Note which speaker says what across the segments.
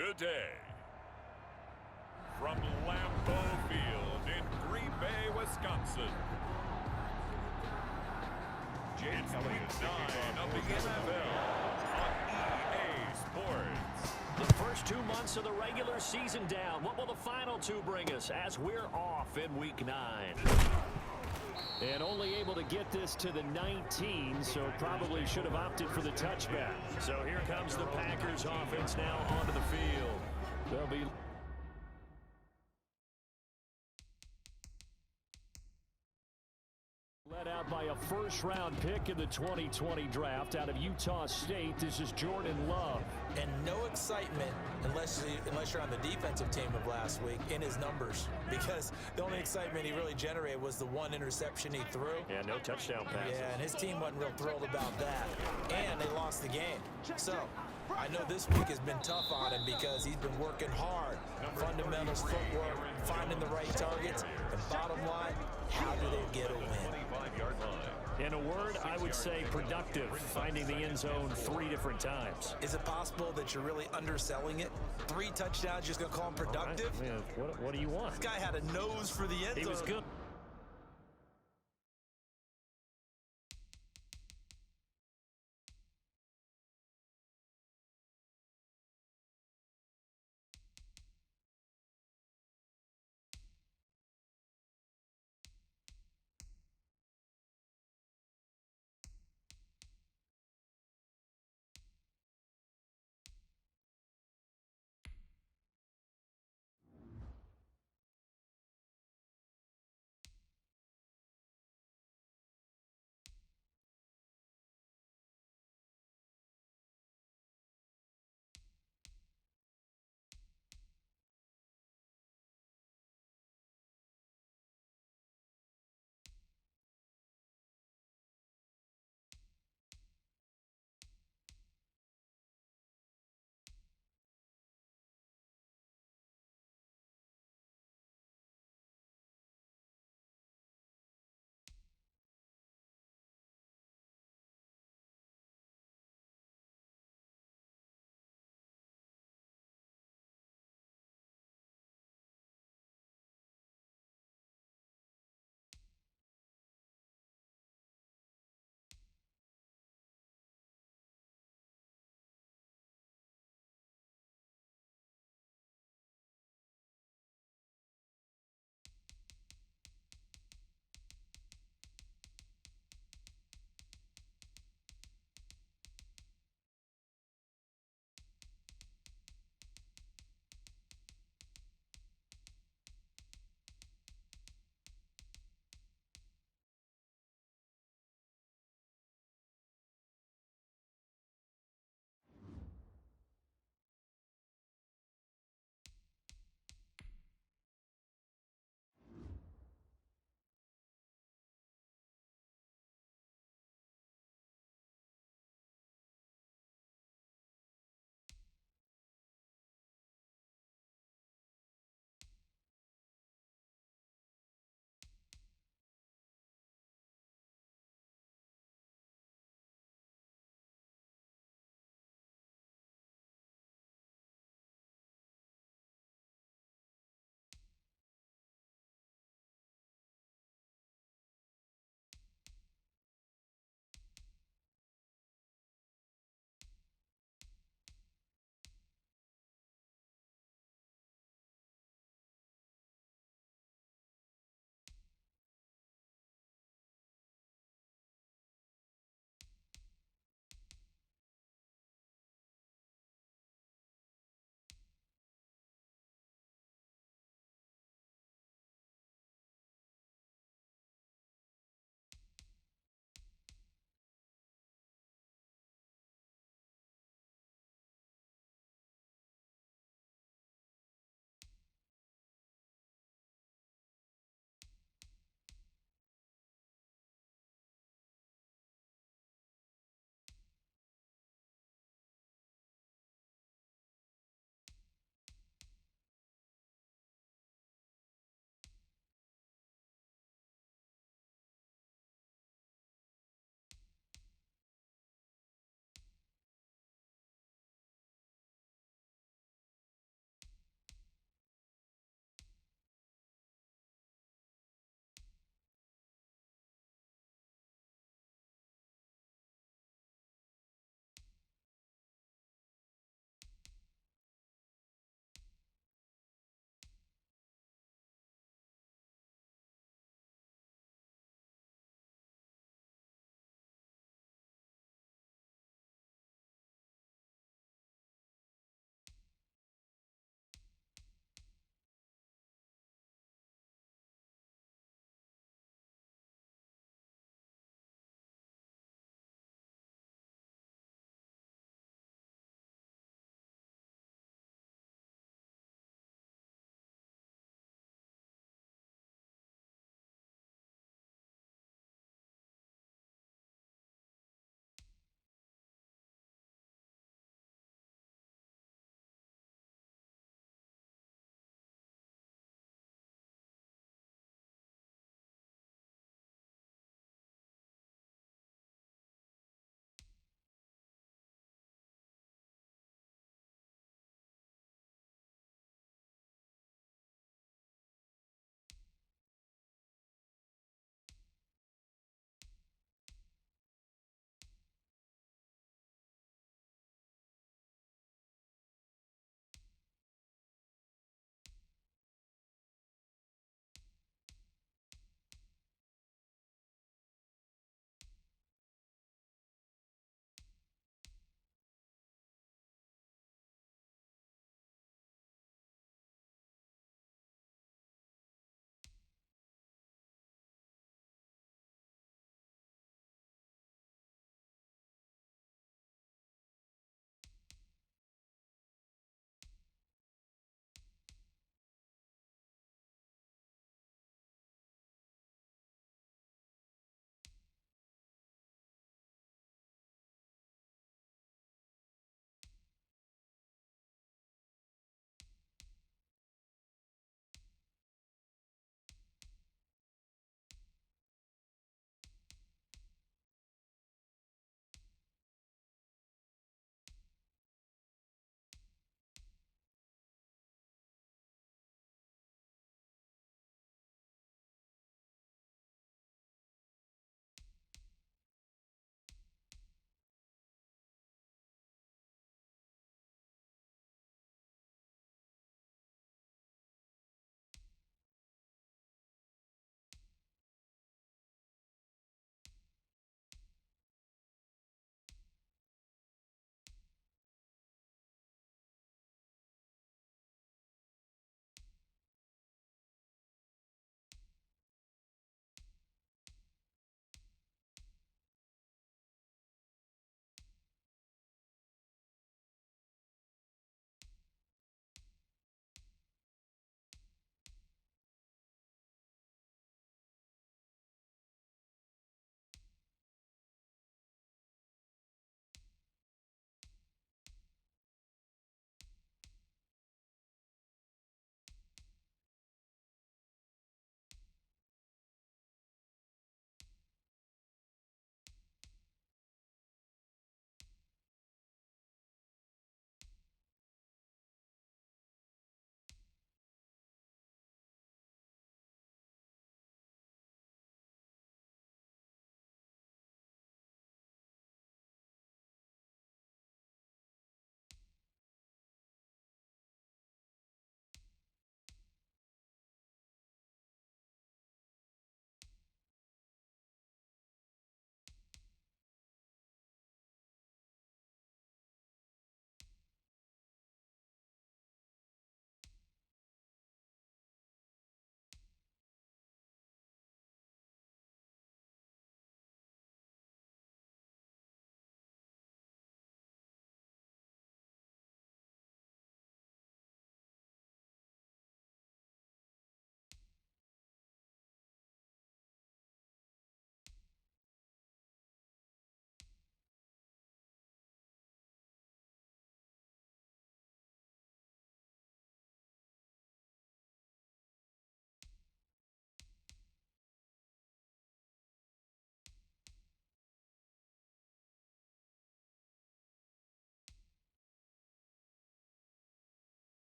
Speaker 1: today. From Lambeau Field in Green Bay, Wisconsin. It's week 9 of the NFL on EA Sports.
Speaker 2: The first 2 months of the regular season down. What will the final 2 bring us as we're off in week 9? And only able to get this to the 19, so probably should have opted for the touchback. So here comes the Packers offense now onto the field. They'll be led out by a first-round pick in the 2020 draft out of Utah State. This is Jordan Love.
Speaker 3: And no excitement unless you're on the defensive team of last week in his numbers, because the only excitement he really generated was the 1 interception he threw.
Speaker 2: Yeah, no touchdown passes.
Speaker 3: Yeah, and his team wasn't real thrilled about that. And they lost the game. So I know this week has been tough on him because he's been working hard. Fundamentals, footwork, finding the right targets. And bottom line, how do they get a win?
Speaker 2: In a word, I would say productive, finding the end zone 3 different times.
Speaker 3: Is it possible that you're really underselling it? 3 touchdowns, just going to call him productive?
Speaker 2: Right. Yeah, what do you want?
Speaker 3: This guy had a nose for the end zone.
Speaker 2: He was good.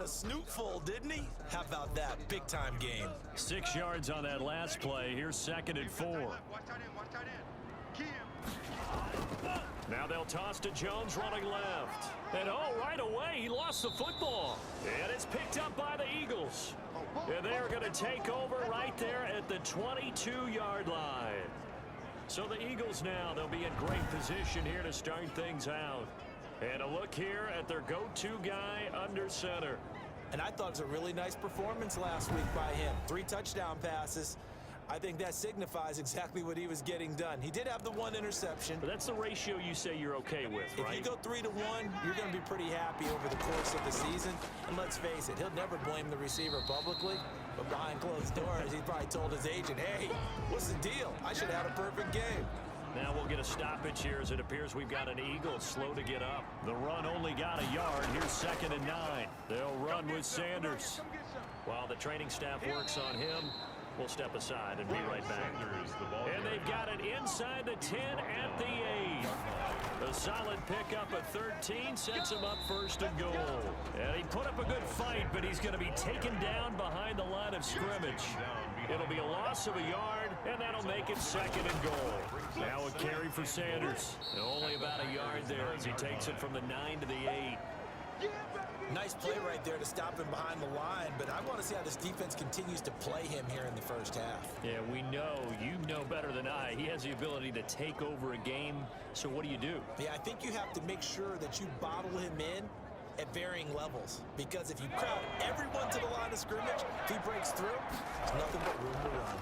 Speaker 3: snootful, didn't he? How about that? Big-time game.
Speaker 2: 6 yards on that last play. Here's 2nd and 4. Now they'll toss to Jones running left. And right away he lost the football. And it's picked up by the Eagles. And they're going to take over right there at the 22-yard line. So the Eagles now, they'll be in great position here to start things out. And a look here at their go-to guy under center.
Speaker 3: And I thought it was a really nice performance last week by him. 3 touchdown passes. I think that signifies exactly what he was getting done. He did have the 1 interception.
Speaker 2: But that's the ratio you say you're okay with, right?
Speaker 3: If you go 3 to 1, you're going to be pretty happy over the course of the season. And let's face it, he'll never blame the receiver publicly. But behind closed doors, he probably told his agent, hey, what's the deal? I should have had a perfect game.
Speaker 2: Now we'll get a stoppage here as it appears we've got an Eagle slow to get up. The run only got a yard. Here's 2nd and 9. They'll run with Sanders. While the training staff works on him, we'll step aside and be right back. And they've got it inside the 10 at the 8. A solid pickup at 13 sets him up 1st and goal. And he put up a good fight, but he's going to be taken down behind the line of scrimmage. It'll be a loss of a yard, and that'll make it 2nd and goal. Now a carry for Sanders. Only about a yard there as he takes it from the 9 to the 8.
Speaker 3: Nice play right there to stop him behind the line, but I want to see how this defense continues to play him here in the first half.
Speaker 2: Yeah, we know, you know better than I, he has the ability to take over a game, so what do you do?
Speaker 3: Yeah, I think you have to make sure that you bottle him in at varying levels, because if you crowd everyone to the line of scrimmage, if he breaks through, there's nothing but room to run.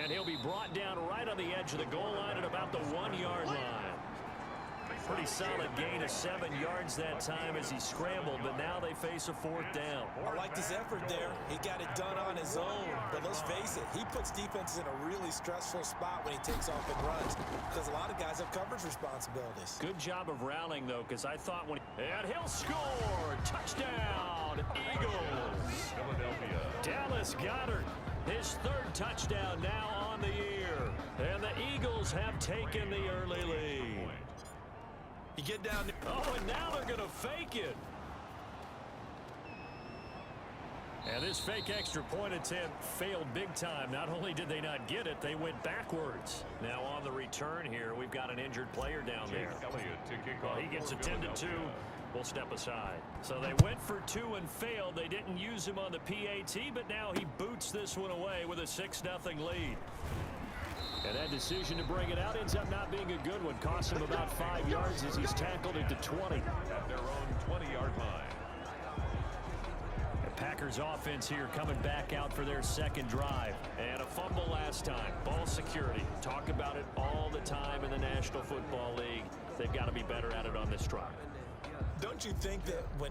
Speaker 2: And he'll be brought down right on the edge of the goal line at about the 1-yard line. Pretty solid gain of 7 yards that time as he scrambled, but now they face a 4th down.
Speaker 3: I liked his effort there. He got it done on his own, but let's face it, he puts defenses in a really stressful spot when he takes off and runs, because a lot of guys have coverage responsibilities.
Speaker 2: Good job of rallying, though, because I thought when and he'll score! Touchdown, Eagles!
Speaker 1: Philadelphia.
Speaker 2: Dallas Goedert, his 3rd touchdown now on the year. And the Eagles have taken the early lead.
Speaker 3: You get down there.
Speaker 2: And now they're going to fake it. And this fake extra point attempt failed big time. Not only did they not get it, they went backwards. Now on the return here, we've got an injured player down there. Well, he gets attended to. We'll step aside. So they went for 2 and failed. They didn't use him on the PAT, but now he boots this one away with a 6-0 lead. And that decision to bring it out ends up not being a good one. Costs him about 5 yards as he's tackled at the 20.
Speaker 1: At their own 20-yard line.
Speaker 2: The Packers offense here coming back out for their 2nd drive. And a fumble last time. Ball security. Talk about it all the time in the National Football League. They've got to be better at it on this drive.
Speaker 3: Don't you think that when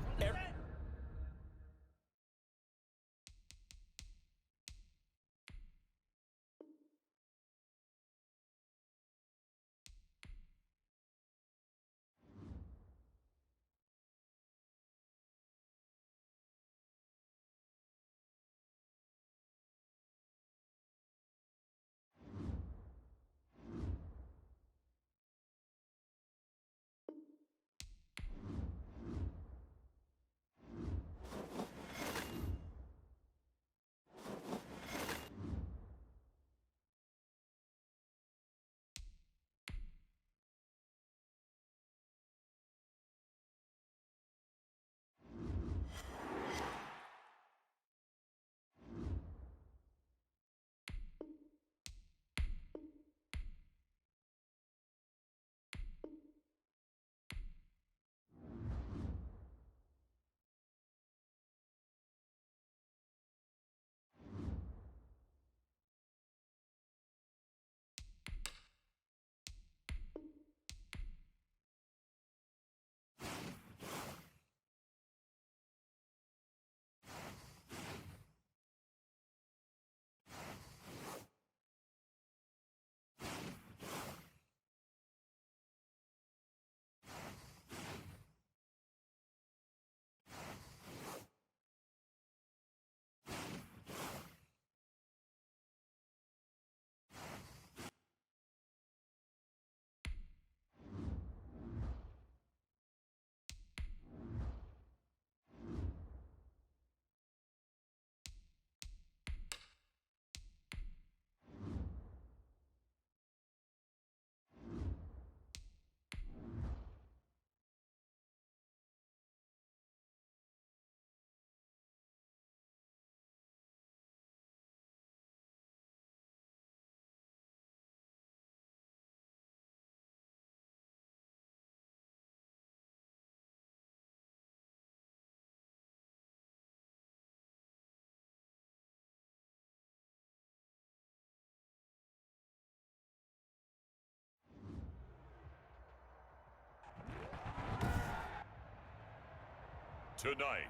Speaker 1: Tonight,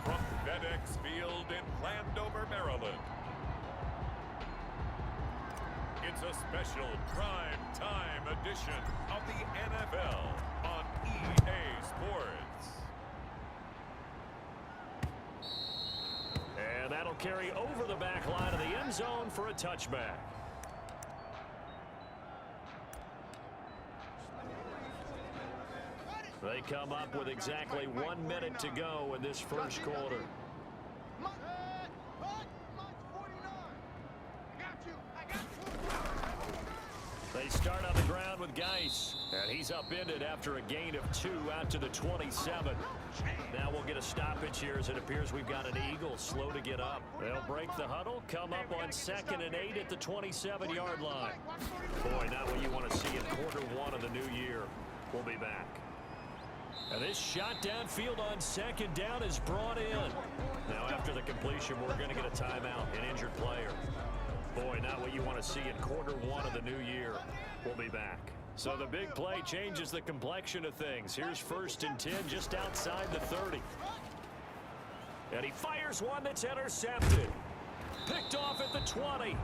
Speaker 1: from FedEx Field in Landover, Maryland, it's a special prime time edition of the NFL on EA Sports.
Speaker 2: And that'll carry over the back line of the end zone for a touchback. They come up with exactly 1 minute to go in this first quarter. They start on the ground with Geis, and he's upended after a gain of 2 out to the 27. Now we'll get a stoppage here as it appears we've got an Eagle slow to get up. They'll break the huddle, come up on 2nd and 8 at the 27-yard line. Boy, not what you want to see in quarter 1 of the new year. We'll be back. And this shot downfield on 2nd down is brought in. Now after the completion, we're going to get a timeout, an injured player. Boy, not what you want to see in quarter 1 of the new year. We'll be back. So the big play changes the complexion of things. Here's 1st and 10 just outside the 30. And he fires one that's intercepted. Picked off at the 20.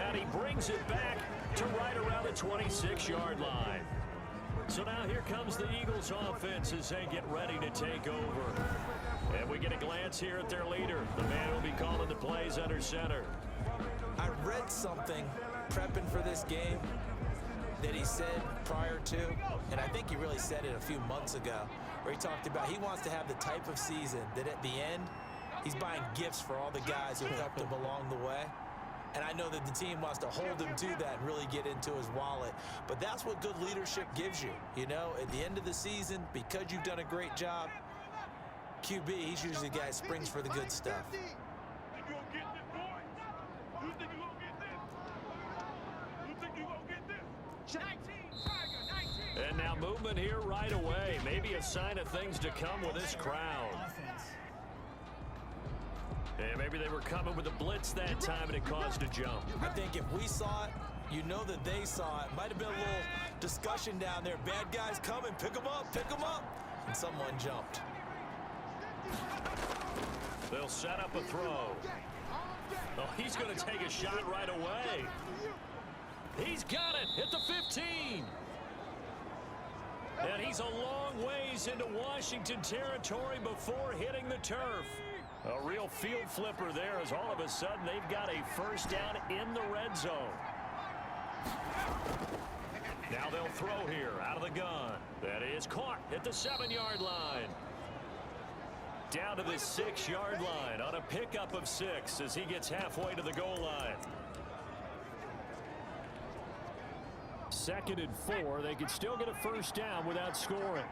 Speaker 2: And he brings it back to right around the 26-yard line. So now here comes the Eagles offense as they get ready to take over. And we get a glance here at their leader, the man who'll be calling the plays under center.
Speaker 3: I read something prepping for this game that he said prior to, and I think he really said it a few months ago, where he talked about he wants to have the type of season that at the end, he's buying gifts for all the guys who helped him along the way. And I know that the team wants to hold him to that and really get into his wallet. But that's what good leadership gives you. You know, at the end of the season, because you've done a great job, QB, he's usually the guy who springs for the good stuff.
Speaker 2: And now movement here right away. Maybe a sign of things to come with this crowd. And maybe they were coming with a blitz that time and it caused a jump.
Speaker 3: I think if we saw it, you know that they saw it. Might have been a little discussion down there. Bad guys coming, pick them up, pick them up. And someone jumped.
Speaker 2: They'll set up a throw. Oh, he's going to take a shot right away. He's got it at the 15. And he's a long ways into Washington territory before hitting the turf. A real field flipper there as all of a sudden they've got a first down in the red zone. Now they'll throw here out of the gun. That is caught at the 7-yard line. Down to the 6-yard line on a pickup of 6 as he gets halfway to the goal line. 2nd and 4. They could still get a first down without scoring.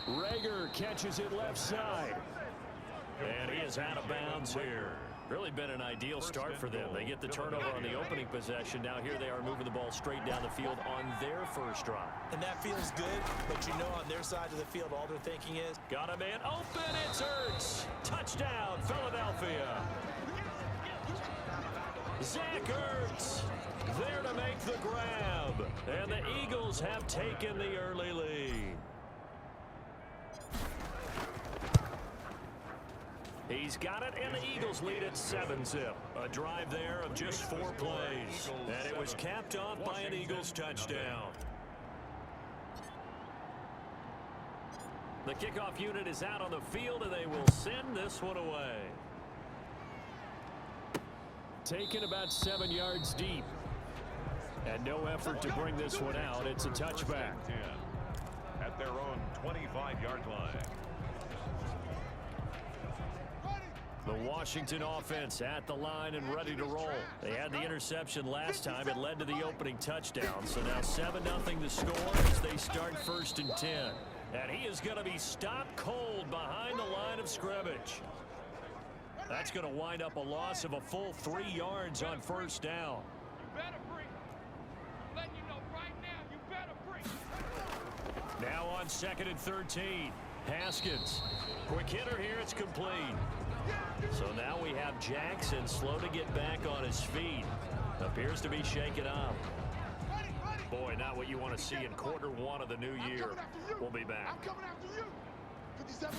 Speaker 2: Rager catches it left side. And he is out of bounds here. Really been an ideal start for them. They get the turnover on the opening possession. Now here they are moving the ball straight down the field on their first drive.
Speaker 3: And that feels good, but you know on their side of the field all they're thinking is,
Speaker 2: got a man open, it's Ertz. Touchdown, Philadelphia. Zach Ertz there to make the grab. And the Eagles have taken the early lead. He's got it, and the Eagles lead at 7-zip. A drive there of just 4 plays. And it was capped off by an Eagles touchdown. The kickoff unit is out on the field, and they will send this one away. Taken about 7 yards deep. And no effort to bring this one out. It's a touchback.
Speaker 1: At their own 25-yard line.
Speaker 2: The Washington offense at the line and ready to roll. They had the interception last time. It led to the opening touchdown. So now 7-0 the score as they start 1st and 10. And he is going to be stopped cold behind the line of scrimmage. That's going to wind up a loss of a full 3 yards on first down.
Speaker 4: You better break. I'm letting you know right now, you better break.
Speaker 2: Now on 2nd and 13. Haskins. Quick hitter here. It's complete. So now we have Jackson slow to get back on his feet. Appears to be shaken up. Boy, not what you want to see in quarter one of the new year. We'll be back.
Speaker 4: I'm coming after you. 57.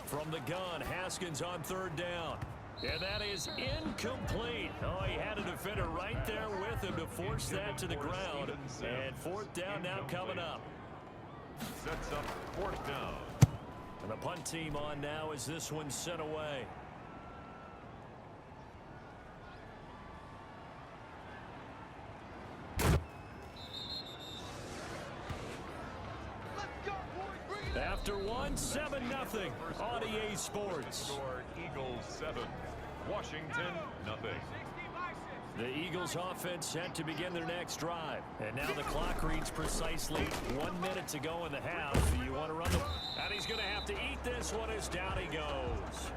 Speaker 2: From the gun, Haskins on third down. And that is incomplete. Oh, he had a defender right there with him to force that to the ground. And fourth down now coming up.
Speaker 1: Sets up fourth down.
Speaker 2: And the punt team on now as this one's sent away. After one, 7-0 on EA Sports.
Speaker 1: Score Eagles 7, Washington nothing.
Speaker 2: The Eagles offense set to begin their next drive. And now the clock reads precisely 1 minute to go in the half. You want to run the... And he's going to have to eat this one as down he goes.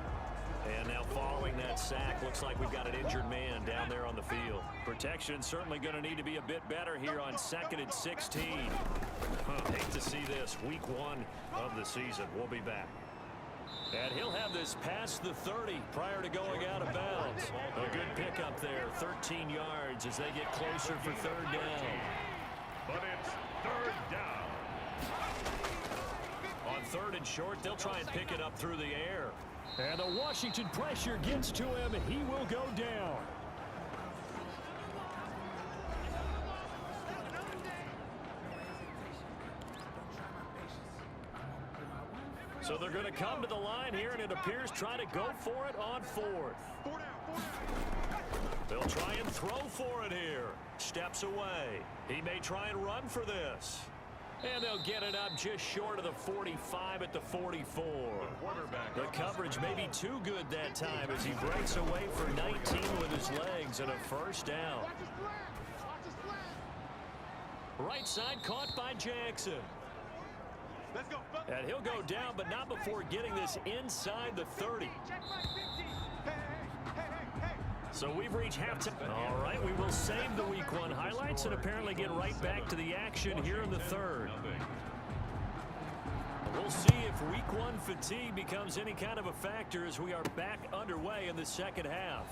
Speaker 2: And now following that sack, looks like we've got an injured man down there on the field. Protection certainly going to need to be a bit better here on 2nd and 16. Hate to see this. Week 1 of the season. We'll be back. And he'll have this past the 30 prior to going out of bounds. A good pickup there. 13 yards as they get closer for third down.
Speaker 1: But it's third down.
Speaker 2: On third and short, they'll try and pick it up through the air. And the Washington pressure gets to him, and he will go down. So they're going to come to the line here, and it appears try to go for it on fourth. They'll try and throw for it here. Steps away. He may try and run for this. And they'll get it up just short of the 45 at the 44. The coverage may be too good that time as he breaks away for 19 with his legs and a first down. Right side caught by Jackson. And he'll go down, but not before getting this inside the 30. So we've reached halftime. All right, we will save the Week 1 highlights and apparently get right back to the action here in the third. We'll see if Week 1 fatigue becomes any kind of a factor as we are back underway in the second half.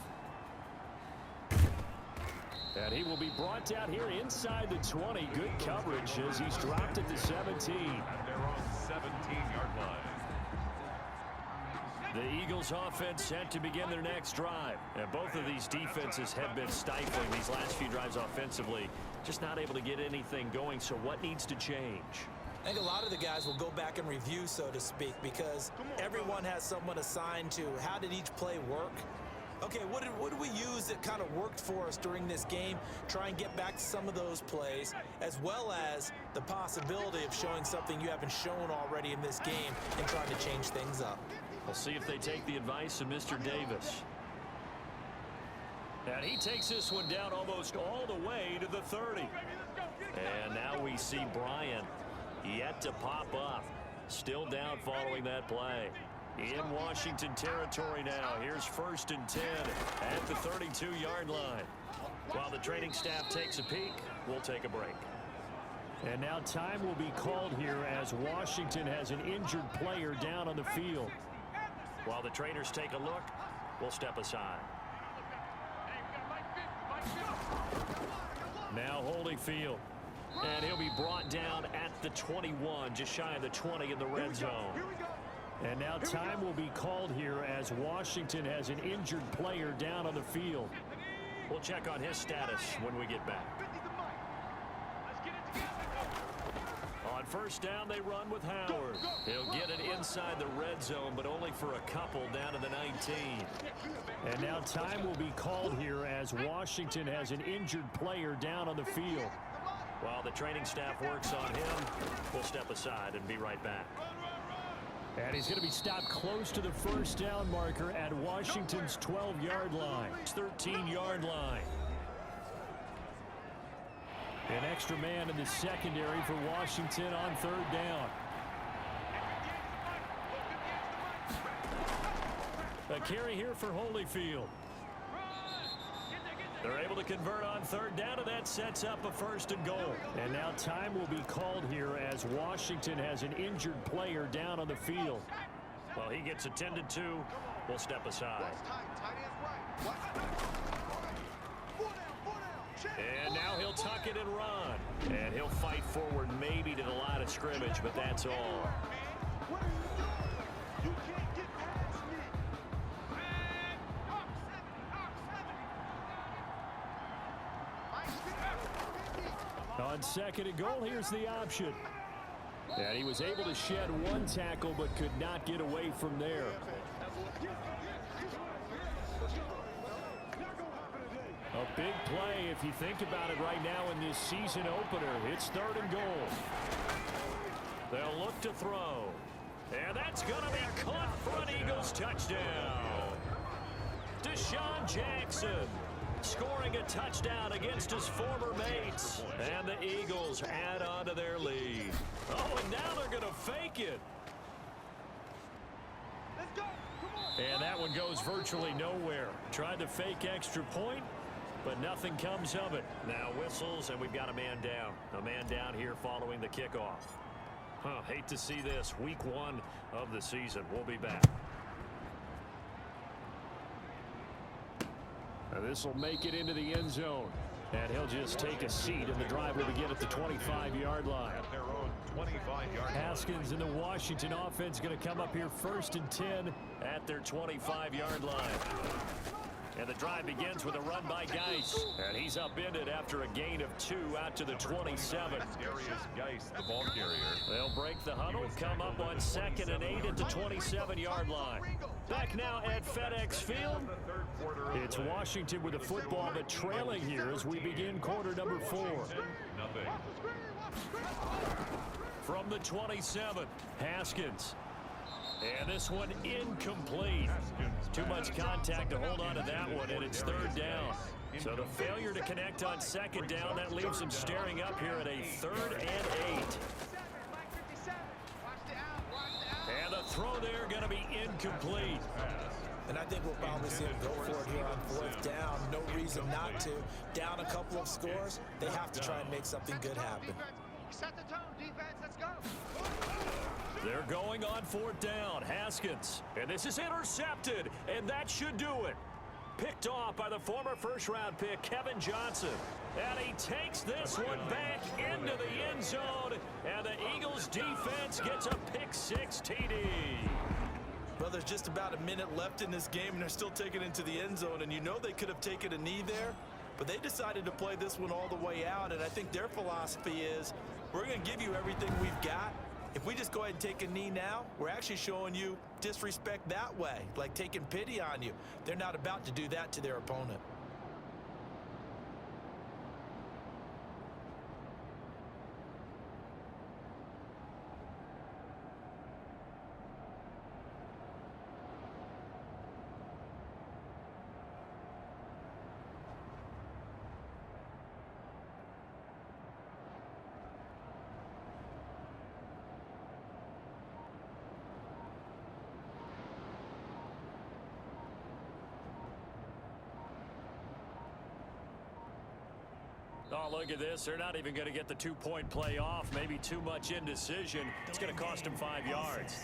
Speaker 2: And he will be brought down here inside the 20. Good coverage as he's dropped at the 17.
Speaker 1: And they're on 17-yard line.
Speaker 2: The Eagles offense set to begin their next drive. And both of these defenses have been stifling these last few drives offensively. Just not able to get anything going. So what needs to change?
Speaker 3: I think a lot of the guys will go back and review, so to speak, because everyone has someone assigned to how did each play work. Okay, what did we use that kind of worked for us during this game? Try and get back to some of those plays, as well as the possibility of showing something you haven't shown already in this game and trying to change things up.
Speaker 2: We'll see if they take the advice of Mr. Davis. And he takes this one down almost all the way to the 30. And now we see Bryant yet to pop up. Still down following that play. In Washington territory now. Here's 1st and 10 at the 32-yard line. While the training staff takes a peek, we'll take a break. And now time will be called here as Washington has an injured player down on the field. While the trainers take a look, we'll step aside. Now Holyfield. And he'll be brought down at the 21, just shy of the 20 in the red zone. And now time will be called here as Washington has an injured player down on the field. We'll check on his status when we get back. On first down, they run with Howard. He'll get it inside the red zone, but only for a couple down to the 19. And now time will be called here as Washington has an injured player down on the field. While the training staff works on him, we'll step aside and be right back. And he's going to be stopped close to the first down marker at Washington's 12-yard line. 13-yard line. An extra man in the secondary for Washington on third down. A carry here for Holyfield. They're able to convert on third down, and that sets up a 1st and goal. And now time will be called here as Washington has an injured player down on the field. Well, he gets attended to. We'll step aside. And now he'll tuck it and run. And he'll fight forward maybe to the line of scrimmage, but that's all. On second and goal, here's the option. And he was able to shed one tackle, but could not get away from there. A big play if you think about it right now in this season opener. It's third and goal. They'll look to throw. And that's going to be caught for an Eagles touchdown. Deshaun Jackson scoring a touchdown against his former mates. And the Eagles add on to their lead. Oh, and now they're going to fake it. And that one goes virtually nowhere. Tried to fake extra point, but nothing comes of it. Now whistles, and we've got a man down. A man down here following the kickoff. Hate to see this. Week 1 of the season. We'll be back. Now this will make it into the end zone. And he'll just take a seat, and the drive will begin at the 25-yard line.
Speaker 1: At their own 25-yard
Speaker 2: Haskins and the Washington offense going to come up here 1st and 10 at their 25-yard line. And the drive begins with a run by Geis. And he's upended after a gain of 2 out to the 27.
Speaker 1: Darius Geis, the ball carrier.
Speaker 2: They'll break the huddle, come up on 2nd and 8 at the 27-yard line. Back now at FedEx Field. It's Washington with the football, but trailing here as we begin quarter number 4. From the 27, Haskins. And this one incomplete. Too much contact to hold on to that one, and it's 3rd down. So the failure to connect on 2nd down, that leaves him staring up here at a 3rd and 8. And the throw there going to be incomplete.
Speaker 3: And I think we'll probably see him go for it here on 4th down. No reason not to. Down a couple of scores, they have to try and make something good happen.
Speaker 4: Set the tone, defense. Let's go.
Speaker 2: They're going on 4th down. Haskins. And this is intercepted. And that should do it. Picked off by the former first-round pick, Kevin Johnson. And he takes this one back into the end zone. And the Eagles defense gets a pick-6 TD.
Speaker 3: Well, there's just about a minute left in this game, and they're still taking it into the end zone. And you know they could have taken a knee there, but they decided to play this one all the way out. And I think their philosophy is, we're going to give you everything we've got. If we just go ahead and take a knee now, we're actually showing you disrespect that way, like taking pity on you. They're not about to do that to their opponent.
Speaker 2: Oh, look at this. They're not even going to get the 2-point play off. Maybe too much indecision. It's going to cost them 5 yards.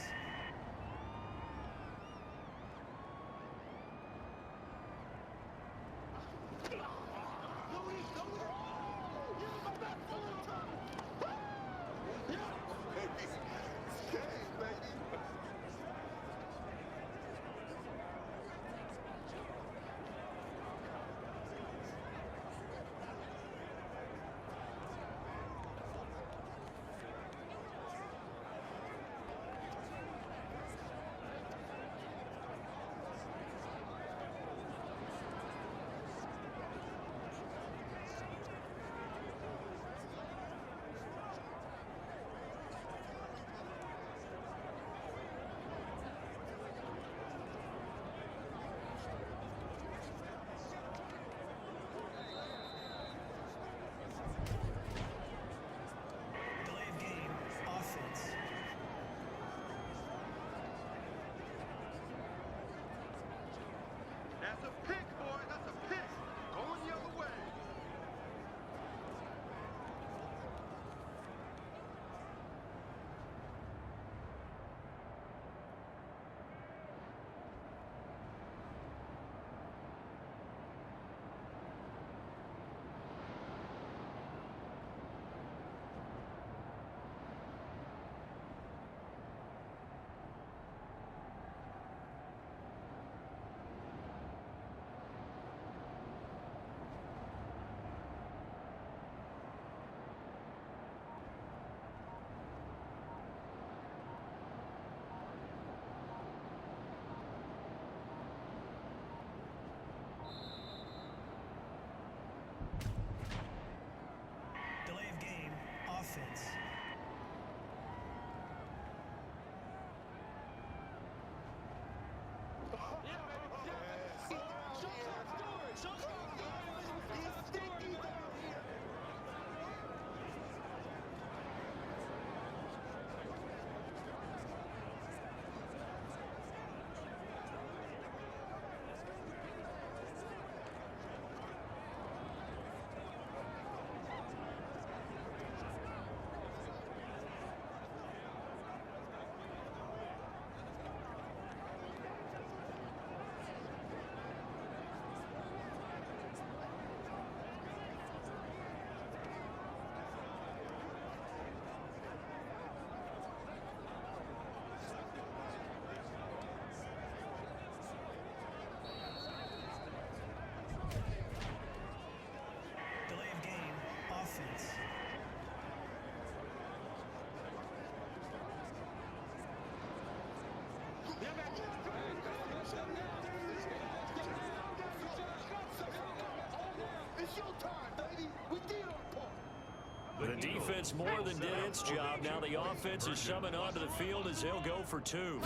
Speaker 2: The defense more than did its job. Now the offense is summoned onto the field as they'll go for two.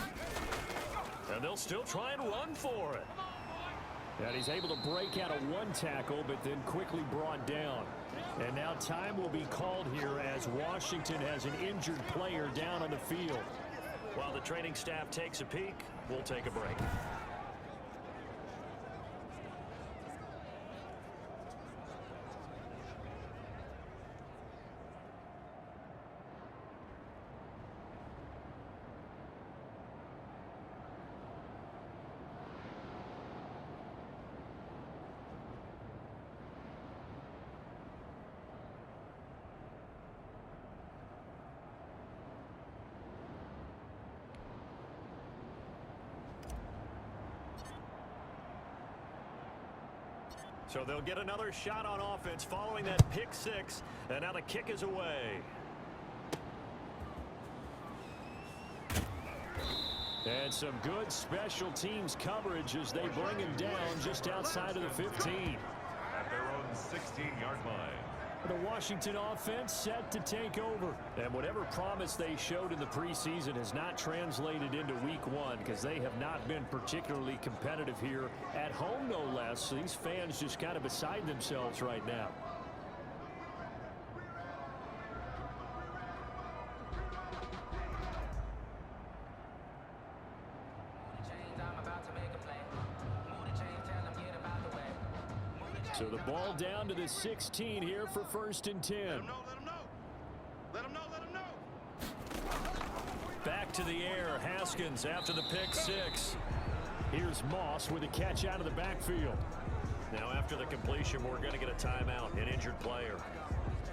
Speaker 2: And they'll still try and run for it. And he's able to break out of one tackle, but then quickly brought down. And now time will be called here as Washington has an injured player down on the field. While the training staff takes a peek, we'll take a break. So they'll get another shot on offense following that pick six. And now the kick is away. And some good special teams coverage as they bring him down just outside of the 15.
Speaker 1: At their own 16-yard line.
Speaker 2: The Washington offense set to take over. And whatever promise they showed in the preseason has not translated into week one because they have not been particularly competitive here at home, no less. These fans just kind of beside themselves right now. So the ball down to the 16 here for 1st and 10.
Speaker 4: Let him know. Let him know.
Speaker 2: Back to the air. Haskins after the pick six. Here's Moss with a catch out of the backfield. Now after the completion, we're going to get a timeout, an injured player.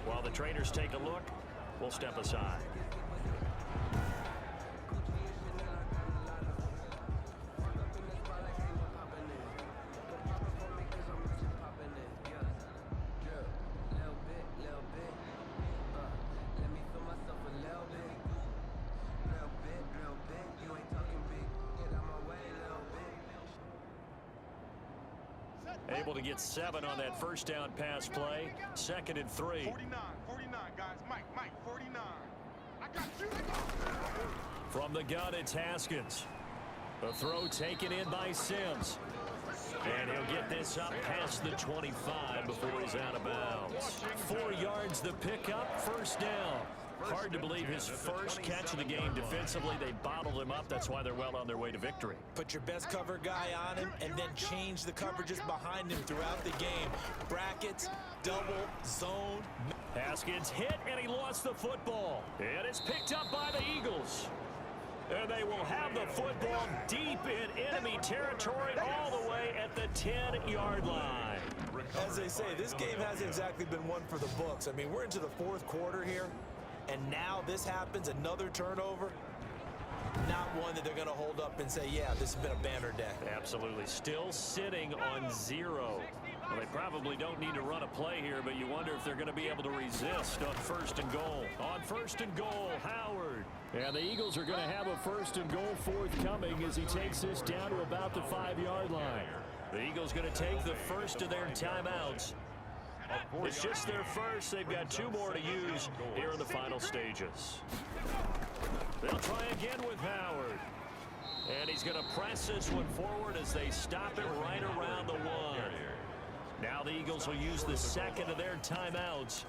Speaker 2: While the trainers take a look, we'll step aside. Able to get 7 on that first down pass play. 2nd and 3.
Speaker 4: 49, guys. Mike, 49. I got you.
Speaker 2: From the gun, it's Haskins. A throw taken in by Sims. And he'll get this up past the 25 before he's out of bounds. 4 yards the pickup, 1st down. Hard to believe his first catch of the game defensively. They bottled him up. That's why they're well on their way to victory.
Speaker 3: Put your best cover guy on him and then change the coverages behind him throughout the game. Brackets, double, zone.
Speaker 2: Haskins hit, and he lost the football. And it's picked up by the Eagles. And they will have the football deep in enemy territory all the way at the 10-yard line.
Speaker 3: As they say, this game hasn't exactly been one for the books. I mean, we're into the 4th quarter here. And now this happens, another turnover. Not one that they're going to hold up and say, yeah, this has been a banner day.
Speaker 2: Absolutely. Still sitting on 0. Well, they probably don't need to run a play here, but you wonder if they're going to be able to resist on 1st and goal. On 1st and goal, Howard. And the Eagles are going to have a 1st and goal forthcoming as he takes this down to about the 5-yard line. The Eagles going to take the first of their timeouts. It's just their first. They've got 2 more to use here in the final stages. They'll try again with Howard. And he's going to press this one forward as they stop it right around the 1. Now the Eagles will use the 2nd of their timeouts.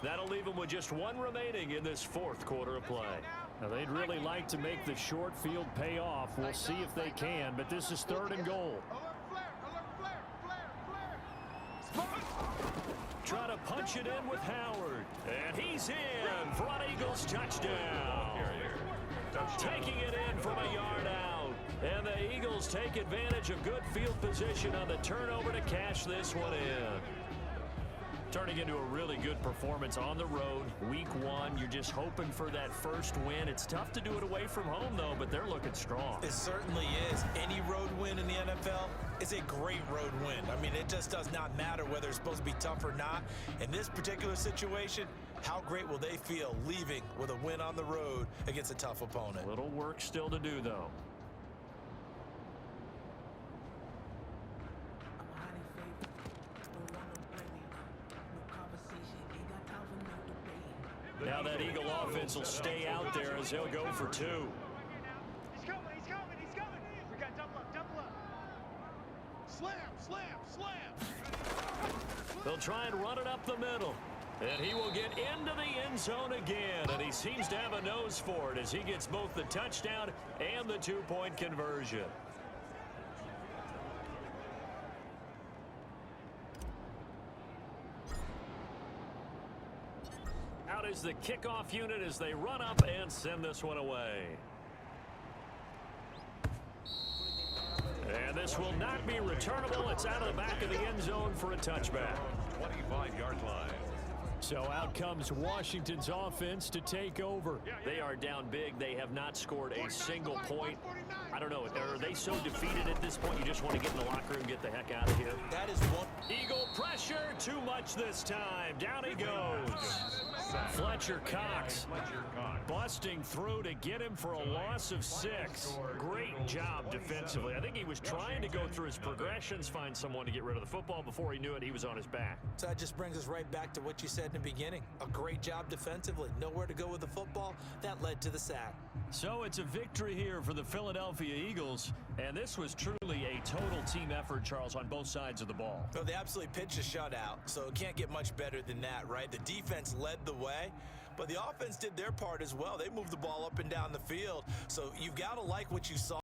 Speaker 2: That'll leave them with just 1 remaining in this 4th quarter of play. Now they'd really like to make the short field pay off. We'll see if they can, but this is 3rd and goal. Try to punch it in with Howard. And he's in for an Eagles touchdown. Taking it in from a yard out. And the Eagles take advantage of good field position on the turnover to cash this one in. Turning into a really good performance on the road. Week 1, you're just hoping for that first win. It's tough to do it away from home, though, but they're looking strong.
Speaker 3: It certainly is. Any road win in the NFL is a great road win. I mean, it just does not matter whether it's supposed to be tough or not. In this particular situation, how great will they feel leaving with a win on the road against a tough opponent?
Speaker 2: Little work still to do, though. that Eagle offense will stay out there as they'll go for 2.
Speaker 5: He's coming, he's coming, he's coming. We got double up, double up. Slam, slam, slam.
Speaker 2: They'll try and run it up the middle. And he will get into the end zone again. And he seems to have a nose for it as he gets both the touchdown and the 2-point conversion. Out is the kickoff unit as they run up and send this one away. And this will not be returnable. It's out of the back of the end zone for a touchback.
Speaker 1: 25-yard line.
Speaker 2: So out comes Washington's offense to take over. They are down big. They have not scored a single point. I don't know. Are they so defeated at this point you just want to get in the locker room and get the heck out of here?
Speaker 3: That is one.
Speaker 2: Eagle pressure. Too much this time. Down he goes. Fletcher Cox busting through to get him for a loss of 6. Great job defensively. I think he was trying to go through his progressions, find someone to get rid of the football. Before he knew it, he was on his back.
Speaker 3: So that just brings us right back to what you said in the beginning. A great job defensively. Nowhere to go with the football. That led to the sack.
Speaker 2: So it's a victory here for the Philadelphia Eagles. And this was truly a total team effort, Charles, on both sides of the ball.
Speaker 3: So they absolutely pitched a shutout. So it can't get much better than that, right? The defense led the way, but the offense did their part as well. They moved the ball up and down the field. So you've got to like what you saw.